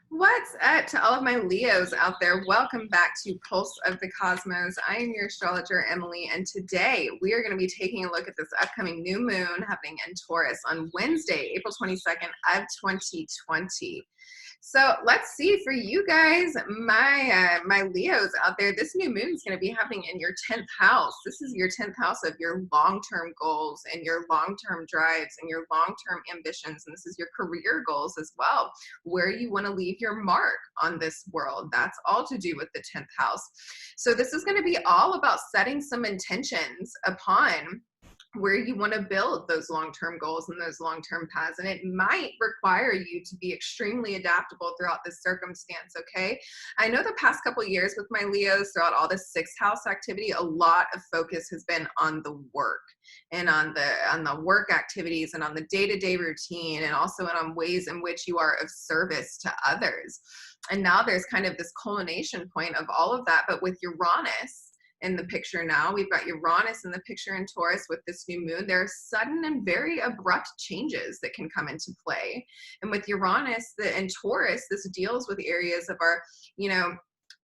What's up to all of my Leos out there? Welcome back to Pulse of the Cosmos. I am your astrologer, Emily, and today we are going to be taking a look at this upcoming new moon happening in Taurus on Wednesday, April 22nd of 2020. So let's see for you guys, my Leos out there, this new moon is going to be happening in your 10th house. This is your 10th house of your long-term goals and your long-term drives and your long-term ambitions. And this is your career goals as well, where you want to leave your mark on this world. That's all to do with the 10th house. So this is going to be all about setting some intentions upon where you want to build those long-term goals and those long-term paths. And it might require you to be extremely adaptable throughout this circumstance, okay? I know the past couple of years with my Leos, throughout all the sixth house activity, a lot of focus has been on the work and on the work activities and on the day-to-day routine, and also on ways in which you are of service to others. And now there's kind of this culmination point of all of that, but with Uranus in the picture now. We've got Uranus in the picture in Taurus with this new moon. There are sudden and very abrupt changes that can come into play. And with Uranus and Taurus, this deals with areas of our,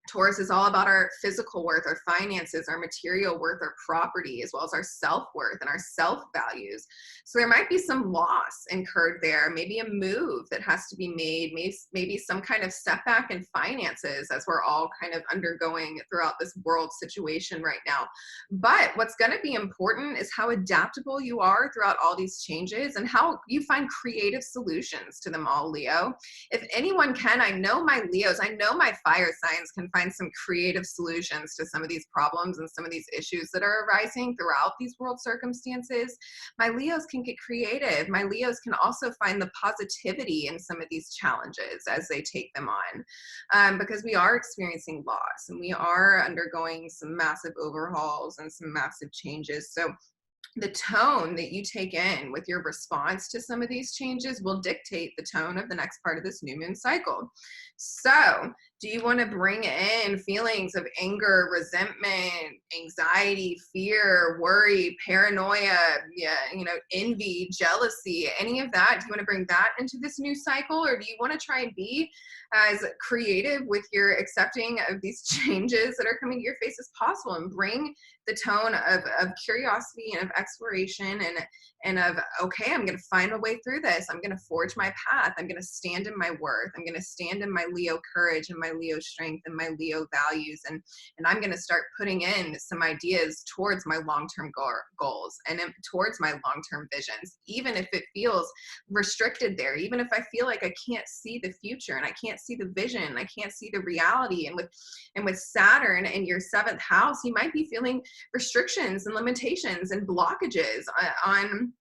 Taurus is all about our physical worth, our finances, our material worth, our property, as well as our self-worth and our self-values. So there might be some loss incurred there, maybe a move that has to be made, maybe some kind of setback in finances as we're all kind of undergoing throughout this world situation right now. But what's going to be important is how adaptable you are throughout all these changes and how you find creative solutions to them all, Leo. If anyone can, I know my Leos, I know my fire signs can find some creative solutions to some of these problems and some of these issues that are arising throughout these world circumstances. My Leos can get creative. My Leos can also find the positivity in some of these challenges as they take them on, because we are experiencing loss and we are undergoing some massive overhauls and some massive changes. So the tone that you take in with your response to some of these changes will dictate the tone of the next part of this new moon cycle. So do you want to bring in feelings of anger, resentment, anxiety, fear, worry, paranoia, envy, jealousy, any of that? Do you want to bring that into this new cycle, or do you want to try and be as creative with your accepting of these changes that are coming to your face as possible, and bring the tone of curiosity and of exploration and of, okay, I'm going to find a way through this. I'm going to forge my path. I'm going to stand in my worth. I'm going to stand in my Leo courage and my Leo strength and my Leo values. And I'm going to start putting in some ideas towards my long-term goals and towards my long-term visions, even if it feels restricted there, even if I feel like I can't see the future and I can't see the vision, I can't see the reality. And with Saturn in your seventh house, you might be feeling restrictions and limitations and blockages on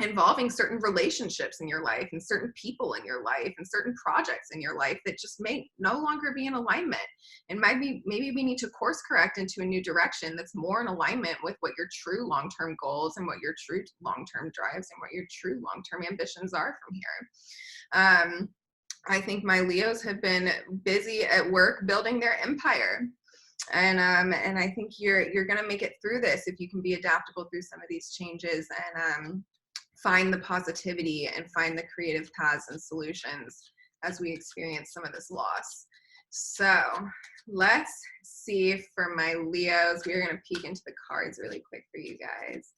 involving certain relationships in your life and certain people in your life and certain projects in your life that just may no longer be in alignment. And maybe we need to course correct into a new direction that's more in alignment with what your true long-term goals and what your true long-term drives and what your true long-term ambitions are from here. I think my Leos have been busy at work building their empire. And I think you're going to make it through this if you can be adaptable through some of these changes and find the positivity and find the creative paths and solutions as we experience some of this loss. So let's see for my Leos. We're going to peek into the cards really quick for you guys.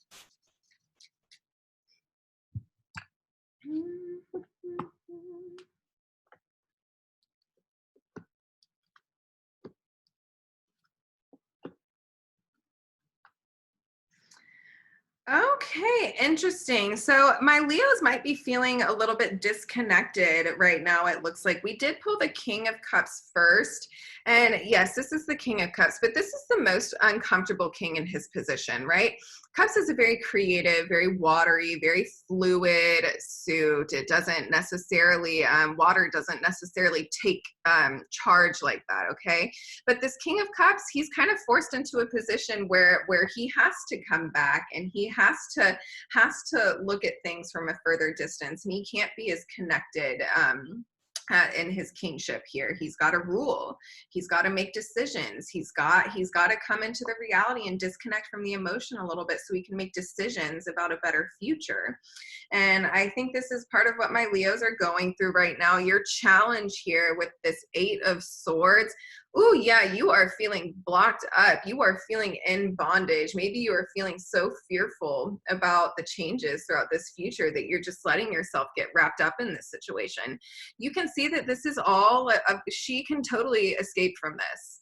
Okay, interesting. So my Leos might be feeling a little bit disconnected right now. It looks like we did pull the King of Cups first. And yes, this is the King of Cups, but this is the most uncomfortable king in his position, right? Cups is a very creative, very watery, very fluid suit. It doesn't necessarily, water doesn't necessarily take charge like that, okay? But this King of Cups, he's kind of forced into a position where he has to come back and he has to look at things from a further distance, and he can't be as connected in his kingship here. He's got to rule. He's got to make decisions. He's got to come into the reality and disconnect from the emotion a little bit so he can make decisions about a better future. And I think this is part of what my Leos are going through right now. Your challenge here with this 8 of Swords. Oh yeah, you are feeling blocked up. You are feeling in bondage. Maybe you are feeling so fearful about the changes throughout this future that you're just letting yourself get wrapped up in this situation. You can see that this is all, she can totally escape from this.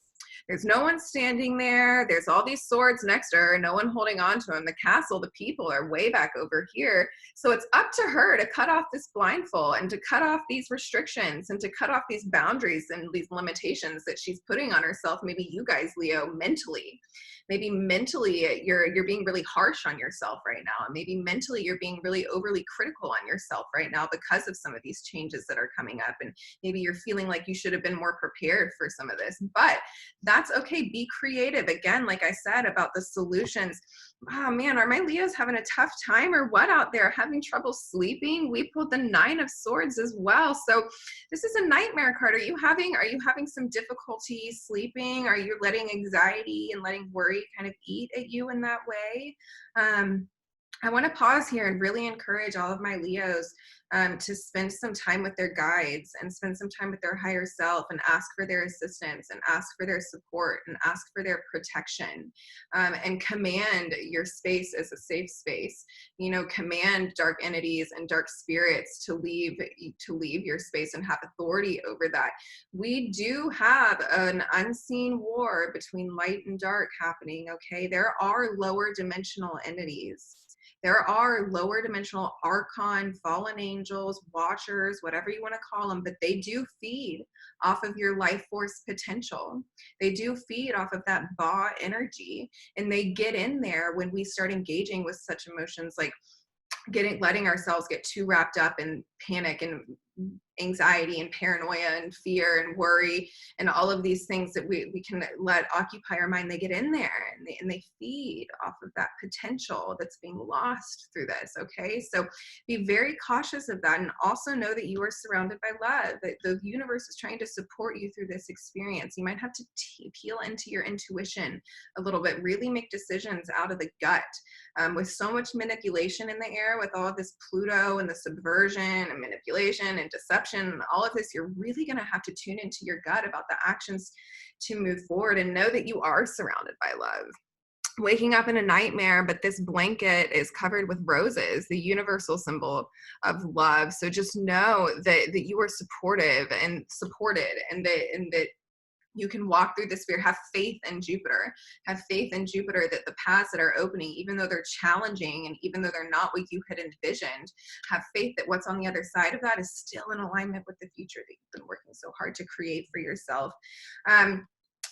There's no one standing there. There's all these swords next to her, no one holding on to him. The castle, the people are way back over here. So it's up to her to cut off this blindfold and to cut off these restrictions and to cut off these boundaries and these limitations that she's putting on herself. Maybe you guys, Leo, mentally. Maybe mentally you're being really harsh on yourself right now. And maybe mentally you're being really overly critical on yourself right now because of some of these changes that are coming up. And maybe you're feeling like you should have been more prepared for some of this. But that's okay. Be creative. Again, like I said about the solutions. Oh man, are my Leos having a tough time or what out there? Having trouble sleeping? We pulled the 9 of Swords as well. So this is a nightmare card. Are you having some difficulty sleeping? Are you letting anxiety and letting worry kind of eat at you in that way? I want to pause here and really encourage all of my Leos to spend some time with their guides and spend some time with their higher self and ask for their assistance and ask for their support and ask for their protection, and command your space as a safe space. You know, command dark entities and dark spirits to leave your space and have authority over that. We do have an unseen war between light and dark happening, okay? There are lower dimensional entities. There are lower dimensional archon, fallen angels, watchers, whatever you want to call them, but they do feed off of your life force potential. They do feed off of that Ba energy, and they get in there when we start engaging with such emotions like letting ourselves get too wrapped up in panic and anxiety and paranoia and fear and worry and all of these things that we can let occupy our mind. They get in there and they feed off of that potential that's being lost through this. Okay, so be very cautious of that, and also know that you are surrounded by love, that the universe is trying to support you through this experience. You might have to peel into your intuition a little bit, really make decisions out of the gut. With so much manipulation in the air, with all of this Pluto and the subversion and manipulation and deception and all of this, you're really going to have to tune into your gut about the actions to move forward and know that you are surrounded by love. Waking up in a nightmare, but this blanket is covered with roses, the universal symbol of love. So just know that you are supportive and supported, and that you can walk through this fear. Have faith in Jupiter. Have faith in Jupiter that the paths that are opening, even though they're challenging and even though they're not what you had envisioned, have faith that what's on the other side of that is still in alignment with the future that you've been working so hard to create for yourself. And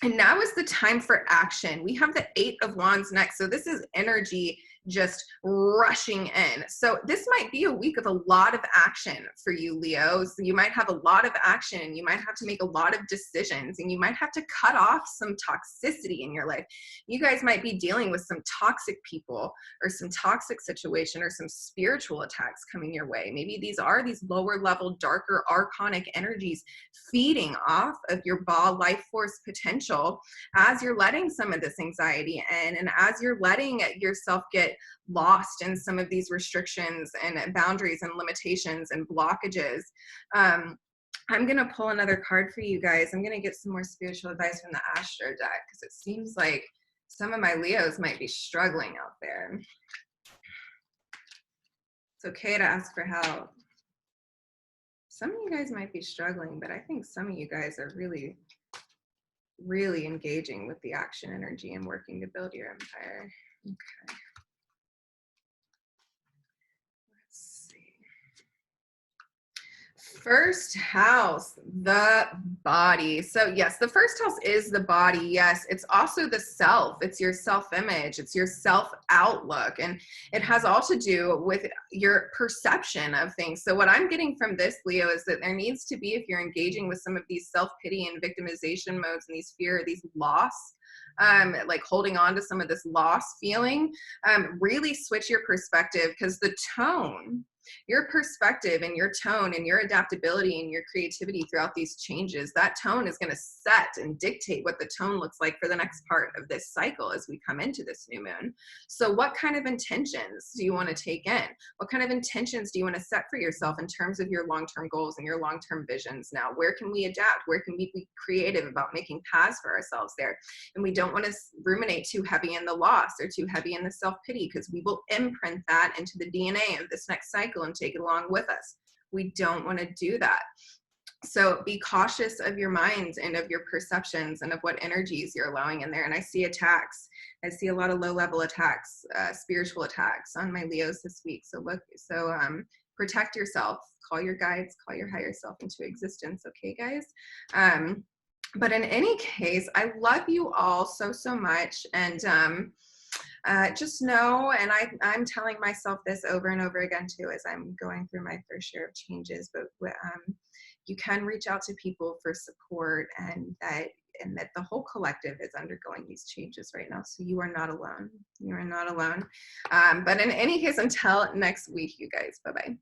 now is the time for action. We have the 8 of Wands next. So this is energy just rushing in. So this might be a week of a lot of action for you, Leo. So you might have a lot of action. You might have to make a lot of decisions, and you might have to cut off some toxicity in your life. You guys might be dealing with some toxic people or some toxic situation or some spiritual attacks coming your way. Maybe these are these lower level, darker, archonic energies feeding off of your Ba life force potential as you're letting some of this anxiety in, and as you're letting yourself get lost in some of these restrictions and boundaries and limitations and blockages. I'm going to pull another card for you guys. I'm going to get some more spiritual advice from the Astro deck, because it seems like some of my Leos might be struggling out there. It's okay to ask for help. Some of you guys might be struggling, but I think some of you guys are really, really engaging with the action energy and working to build your empire. Okay. First house, the body. So yes, the first house is the body. Yes, it's also the self. It's your self-image. It's your self-outlook. And it has all to do with your perception of things. So what I'm getting from this, Leo, is that there needs to be, if you're engaging with some of these self-pity and victimization modes and these fear, these loss, like holding on to some of this loss feeling, really switch your perspective, because the tone Your perspective and your tone and your adaptability and your creativity throughout these changes, that tone is going to set and dictate what the tone looks like for the next part of this cycle as we come into this new moon. So what kind of intentions do you want to take in? What kind of intentions do you want to set for yourself in terms of your long-term goals and your long-term visions now? Where can we adapt? Where can we be creative about making paths for ourselves there? And we don't want to ruminate too heavy in the loss or too heavy in the self-pity, because we will imprint that into the DNA of this next cycle and take it along with us. We don't want to do that. So be cautious of your minds and of your perceptions and of what energies you're allowing in there. And I see attacks. I see a lot of low-level attacks, spiritual attacks on my Leos this week. So protect yourself. Call your guides, call your higher self into existence. Okay, guys? But in any case, I love you all so, so much. And just know, and I'm telling myself this over and over again too, as I'm going through my fair share of changes, but you can reach out to people for support, and that the whole collective is undergoing these changes right now. So you are not alone. You are not alone. But in any case, until next week, you guys, bye-bye.